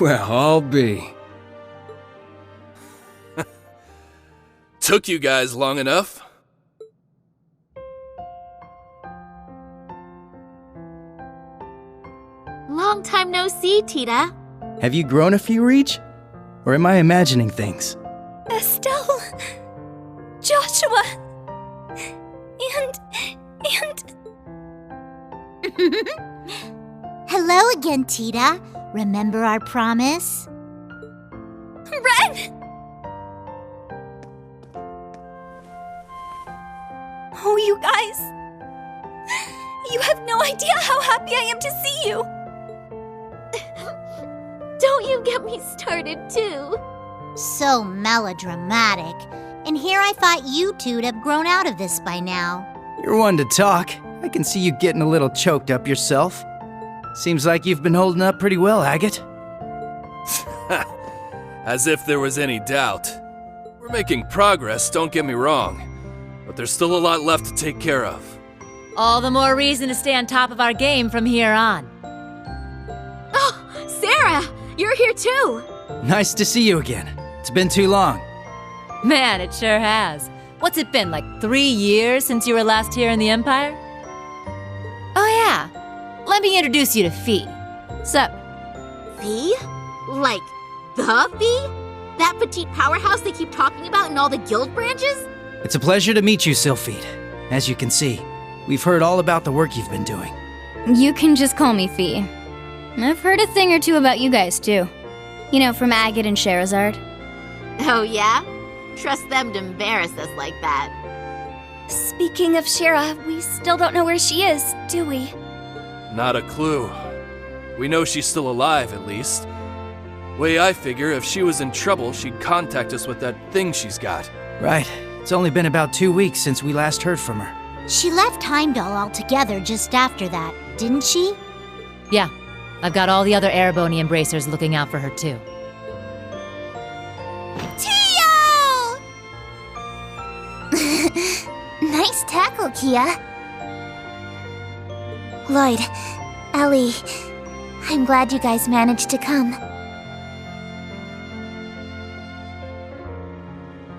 Well, I'll be. Took you guys long enough. Long time no see, Tita. Have you grown a few reach? Or am I imagining things? Estelle, Joshua, and... Hello again, Tita. Remember our promise? Ren! Oh, you guys. You have no idea how happy I am to see you. Don't you get me started, too. So melodramatic. And here I thought you two'd have grown out of this by now. You're one to talk. I can see you getting a little choked up yourself. Seems like you've been holding up pretty well, Agate. As if there was any doubt. We're making progress, don't get me wrong. But there's still a lot left to take care of. All the more reason to stay on top of our game from here on. Oh, Sarah! You're here, too! Nice to see you again. It's been too long. Man, it sure has. What's it been, like 3 years since you were last here in the Empire? Oh yeah, let me introduce you to Fee. Sup? Fee? Like, the Fee? That petite powerhouse they keep talking about in all the guild branches? It's a pleasure to meet you, Sylphide. As you can see, we've heard all about the work you've been doing. You can just call me Fee. I've heard a thing or two about you guys, too. You know, from Agate and Sherazard. Oh, yeah? Trust them to embarrass us like that. Speaking of Shera, we still don't know where she is, do we? Not a clue. We know she's still alive, at least. Way I figure, if she was in trouble, she'd contact us with that thing she's got. Right. It's only been about 2 weeks since we last heard from her. She left Heimdall altogether just after that, didn't she? Yeah, I've got all the other Erebony Embracers looking out for her too. Tio! Nice tackle, Kia. Lloyd, Ellie, I'm glad you guys managed to come.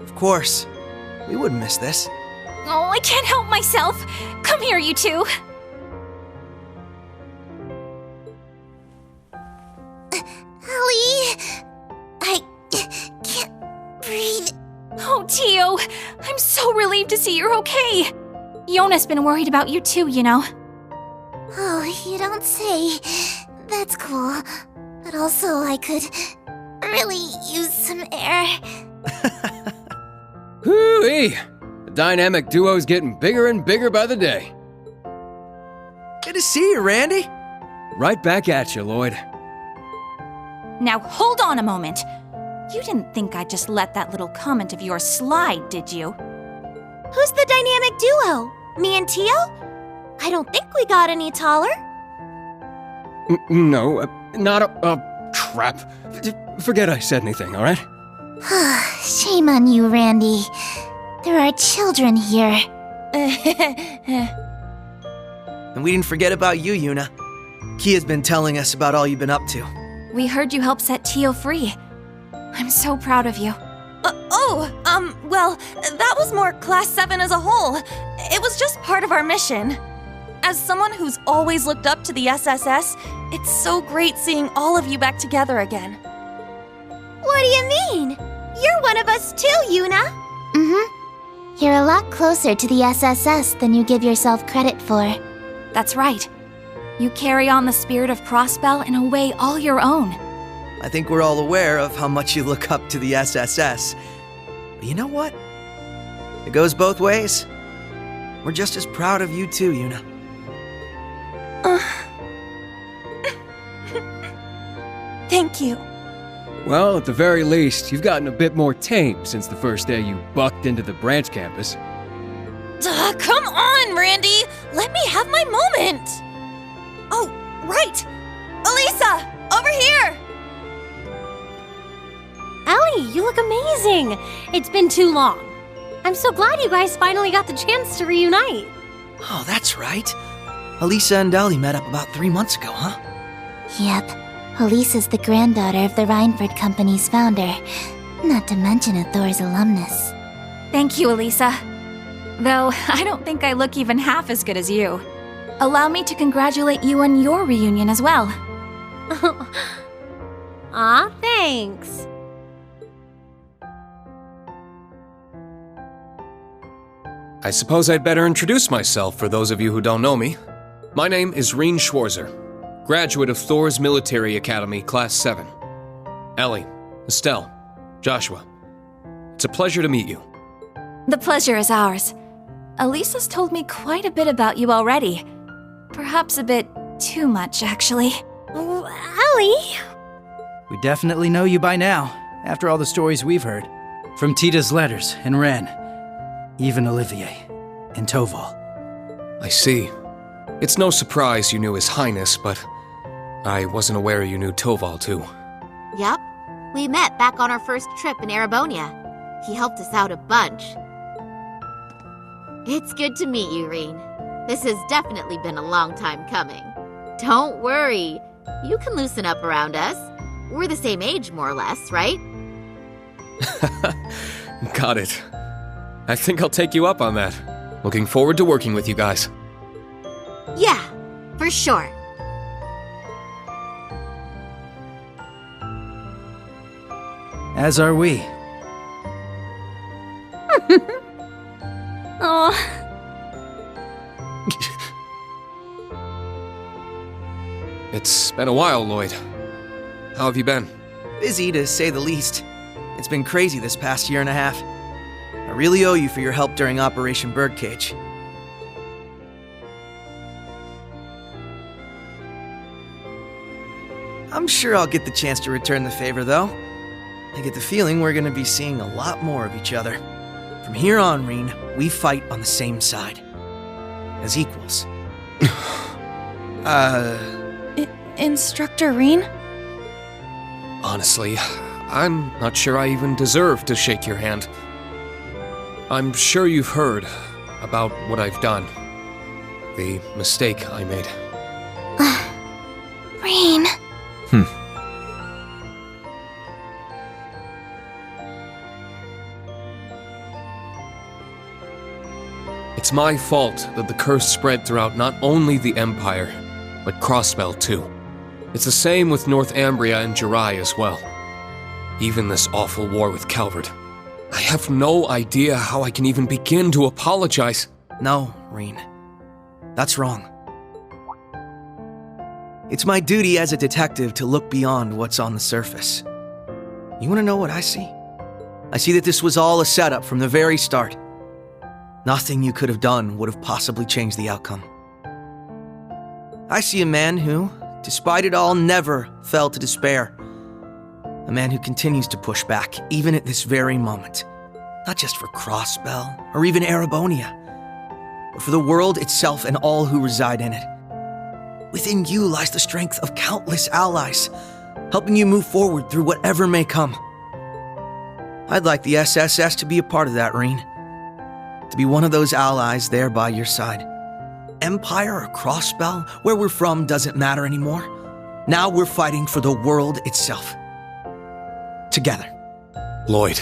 Of course. We wouldn't miss this. Oh, I can't help myself. Come here, you two. Ellie, I can't breathe. Oh, Tio, I'm so relieved to see you're okay. Yona's been worried about you too, you know. Oh, you don't say. That's cool. But also, I could really use some air. Hoo-wee! The dynamic duo's getting bigger and bigger by the day. Good to see you, Randy. Right back at you, Lloyd. Now hold on a moment. You didn't think I'd just let that little comment of yours slide, did you? Who's the dynamic duo? Me and Tio? I don't think we got any taller. No, not a... crap. Forget I said anything, alright? Shame on you, Randy. There are children here. And we didn't forget about you, Yuna. Kia's been telling us about all you've been up to. We heard you helped set Tio free. I'm so proud of you. Well, that was more Class 7 as a whole. It was just part of our mission. As someone who's always looked up to the SSS, it's so great seeing all of you back together again. What do you mean? You're one of us too, Yuna. Mm-hmm. You're a lot closer to the SSS than you give yourself credit for. That's right. You carry on the spirit of Crossbell in a way all your own. I think we're all aware of how much you look up to the SSS. But you know what? It goes both ways. We're just as proud of you too, Yuna. Thank you. Well, at the very least, you've gotten a bit more tame since the first day you bucked into the branch campus. Come on, Randy! Let me have my moment! Oh, right! Elisa! Over here! Ellie, you look amazing! It's been too long. I'm so glad you guys finally got the chance to reunite. Oh, that's right. Elisa and Ellie met up about 3 months ago, huh? Yep. Elise is the granddaughter of the Rhineford Company's founder, not to mention a Thor's alumnus. Thank you, Elisa. Though, I don't think I look even half as good as you. Allow me to congratulate you on your reunion as well. Aw, thanks. I suppose I'd better introduce myself for those of you who don't know me. My name is Reen Schwarzer, graduate of Thor's Military Academy, Class 7. Ellie, Estelle, Joshua, it's a pleasure to meet you. The pleasure is ours. Elisa's told me quite a bit about you already. Perhaps a bit too much, actually. Ellie? We definitely know you by now, after all the stories we've heard. From Tita's letters and Ren, even Olivier and Toval. I see. It's no surprise you knew His Highness, but I wasn't aware you knew Toval too. Yup. We met back on our first trip in Erebonia. He helped us out a bunch. It's good to meet you, Reen. This has definitely been a long time coming. Don't worry. You can loosen up around us. We're the same age, more or less, right? Got it. I think I'll take you up on that. Looking forward to working with you guys. Yeah, for sure. As are we. Aw. It's been a while, Lloyd. How have you been? Busy, to say the least. It's been crazy this past year and a half. I really owe you for your help during Operation Birdcage. I'm sure I'll get the chance to return the favor, though. I get the feeling we're gonna be seeing a lot more of each other. From here on, Reen, we fight on the same side. As equals. Instructor Reen? Honestly, I'm not sure I even deserve to shake your hand. I'm sure you've heard about what I've done. The mistake I made. Reen. It's my fault that the curse spread throughout not only the Empire, but Crossbell too. It's the same with Northumbria and Jirai as well. Even this awful war with Calvert. I have no idea how I can even begin to apologize. No, Reen. That's wrong. It's my duty as a detective to look beyond what's on the surface. You want to know what I see? I see that this was all a setup from the very start. Nothing you could have done would have possibly changed the outcome. I see a man who, despite it all, never fell to despair. A man who continues to push back, even at this very moment. Not just for Crossbell, or even Erebonia, but for the world itself and all who reside in it. Within you lies the strength of countless allies, helping you move forward through whatever may come. I'd like the SSS to be a part of that, Reen. To be one of those allies there by your side. Empire or Crossbell, where we're from doesn't matter anymore. Now we're fighting for the world itself. Together. Lloyd.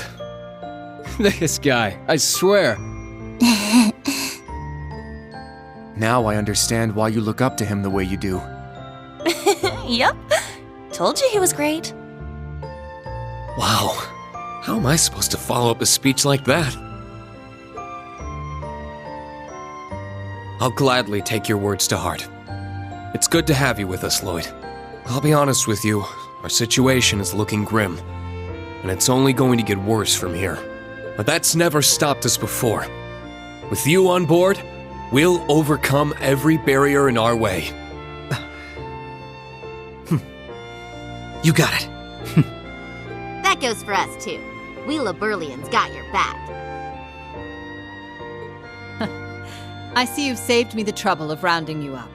This guy, I swear. Now I understand why you look up to him the way you do. Yep. Told you he was great. Wow. How am I supposed to follow up a speech like that? I'll gladly take your words to heart. It's good to have you with us, Lloyd. I'll be honest with you, our situation is looking grim, and it's only going to get worse from here. But that's never stopped us before. With you on board, we'll overcome every barrier in our way. You got it. That goes for us, too. We Laburlians got your back. I see you've saved me the trouble of rounding you up.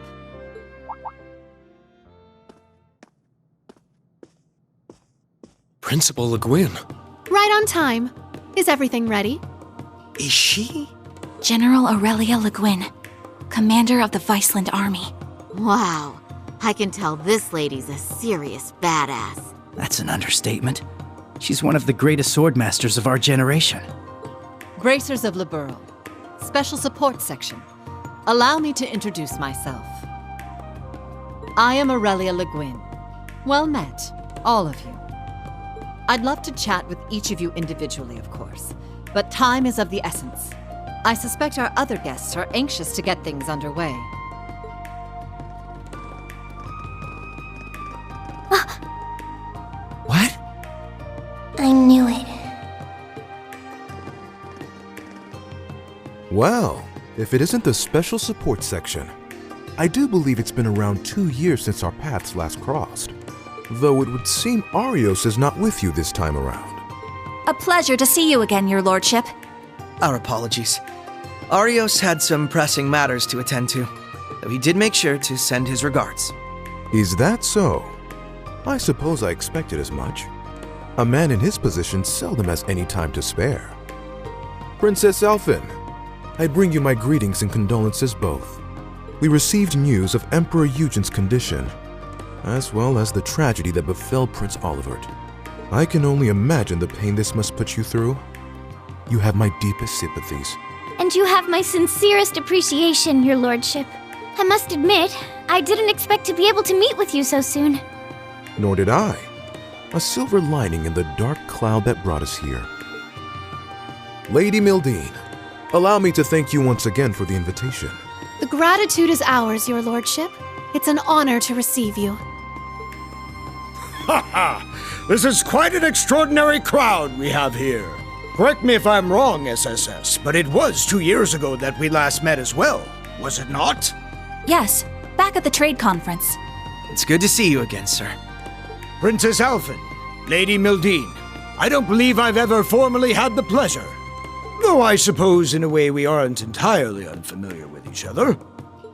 Principal Le Guin. Right on time. Is everything ready? Is she? General Aurelia Le Guin, commander of the Viceland Army. Wow. I can tell this lady's a serious badass. That's an understatement. She's one of the greatest swordmasters of our generation. Bracers of Liberl, Special Support Section. Allow me to introduce myself. I am Aurelia Le Guin. Well met, all of you. I'd love to chat with each of you individually, of course, but time is of the essence. I suspect our other guests are anxious to get things underway. What? I knew it. Well, if it isn't the Special Support Section, I do believe it's been around 2 years since our paths last crossed. Though it would seem Arios is not with you this time around. A pleasure to see you again, Your Lordship. Our apologies. Arios had some pressing matters to attend to, though he did make sure to send his regards. Is that so? I suppose I expected as much. A man in his position seldom has any time to spare. Princess Elphin, I bring you my greetings and condolences both. We received news of Emperor Eugen's condition, as well as the tragedy that befell Prince Olivert. I can only imagine the pain this must put you through. You have my deepest sympathies. And you have my sincerest appreciation, Your Lordship. I must admit, I didn't expect to be able to meet with you so soon. Nor did I. A silver lining in the dark cloud that brought us here. Lady Mildine, allow me to thank you once again for the invitation. The gratitude is ours, Your Lordship. It's an honor to receive you. Ha ha! This is quite an extraordinary crowd we have here. Correct me if I'm wrong, SSS, but it was 2 years ago that we last met as well, was it not? Yes, back at the trade conference. It's good to see you again, sir. Princess Alphin, Lady Mildine, I don't believe I've ever formally had the pleasure. Though I suppose in a way we aren't entirely unfamiliar with each other.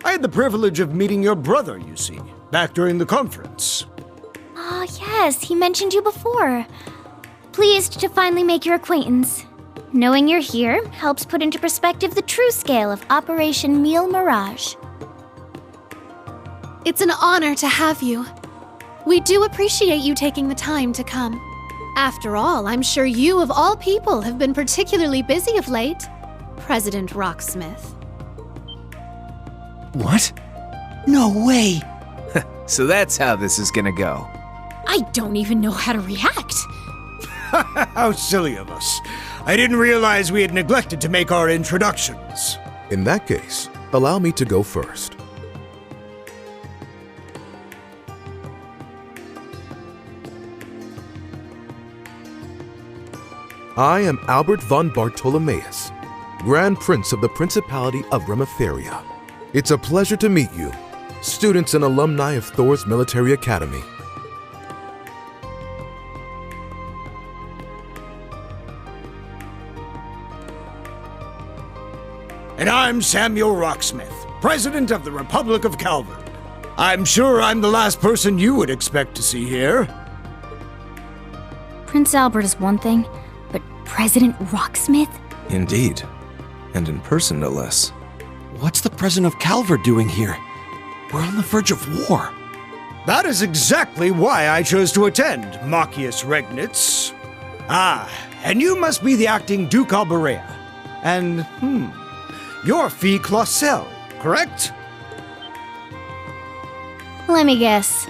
I had the privilege of meeting your brother, you see, back during the conference. Ah, yes, he mentioned you before. Pleased to finally make your acquaintance. Knowing you're here helps put into perspective the true scale of Operation Meal Mirage. It's an honor to have you. We do appreciate you taking the time to come. After all, I'm sure you, of all people, have been particularly busy of late, President Rocksmith. What? No way! So that's how this is gonna go. I don't even know how to react. How silly of us. I didn't realize we had neglected to make our introductions. In that case, allow me to go first. I am Albert von Bartolomeus, Grand Prince of the Principality of Rematheria. It's a pleasure to meet you, students and alumni of Thor's Military Academy. And I'm Samuel Rocksmith, President of the Republic of Calvard. I'm sure I'm the last person you would expect to see here. Prince Albert is one thing, but President Rocksmith? Indeed. And in person, no less. What's the President of Calvard doing here? We're on the verge of war. That is exactly why I chose to attend, Machius Regnitz. Ah, and you must be the acting Duke Alberea. And, you're Fee Clausel, correct? Let me guess.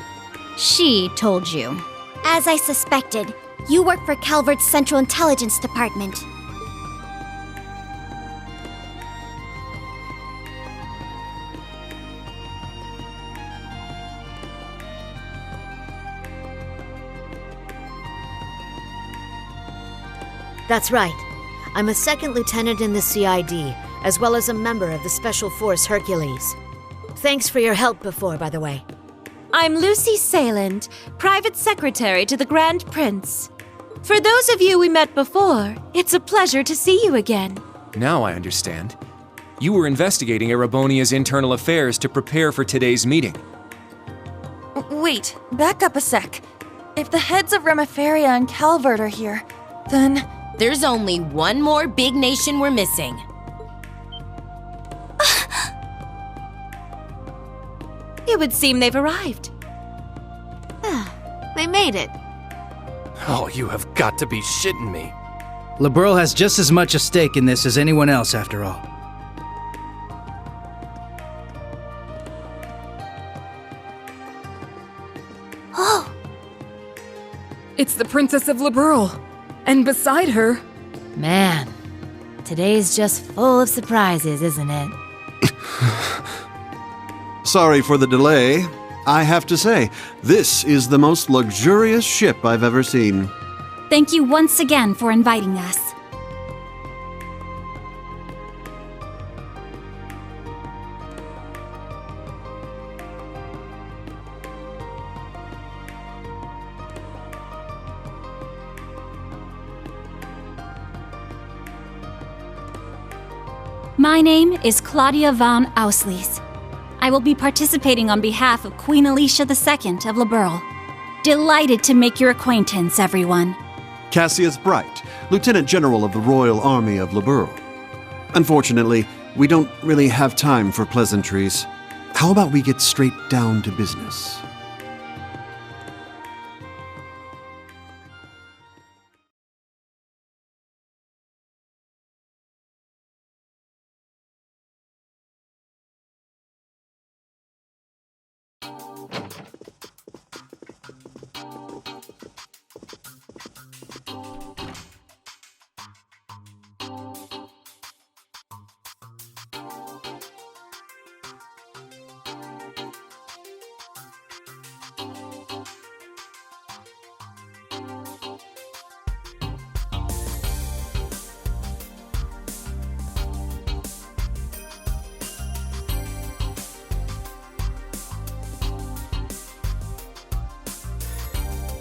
She told you. As I suspected, you work for Calvard's Central Intelligence Department. That's right. I'm a second lieutenant in the CID, as well as a member of the Special Force Hercules. Thanks for your help before, by the way. I'm Lucy Sayland, Private Secretary to the Grand Prince. For those of you we met before, it's a pleasure to see you again. Now I understand. You were investigating Erebonia's internal affairs to prepare for today's meeting. Wait, back up a sec. If the heads of Rematheria and Calvard are here, then... There's only one more big nation we're missing. It would seem they've arrived. They made it. Oh, you have got to be shitting me. LeBeryl has just as much a stake in this as anyone else, after all. Oh! It's the Princess of LeBeryl. And beside her... Man, today's just full of surprises, isn't it? Sorry for the delay. I have to say, this is the most luxurious ship I've ever seen. Thank you once again for inviting us. My name is Claudia von Auslies. I will be participating on behalf of Queen Alicia II of LeBeryl. Delighted to make your acquaintance, everyone. Cassius Bright, Lieutenant General of the Royal Army of LeBeryl. Unfortunately, we don't really have time for pleasantries. How about we get straight down to business?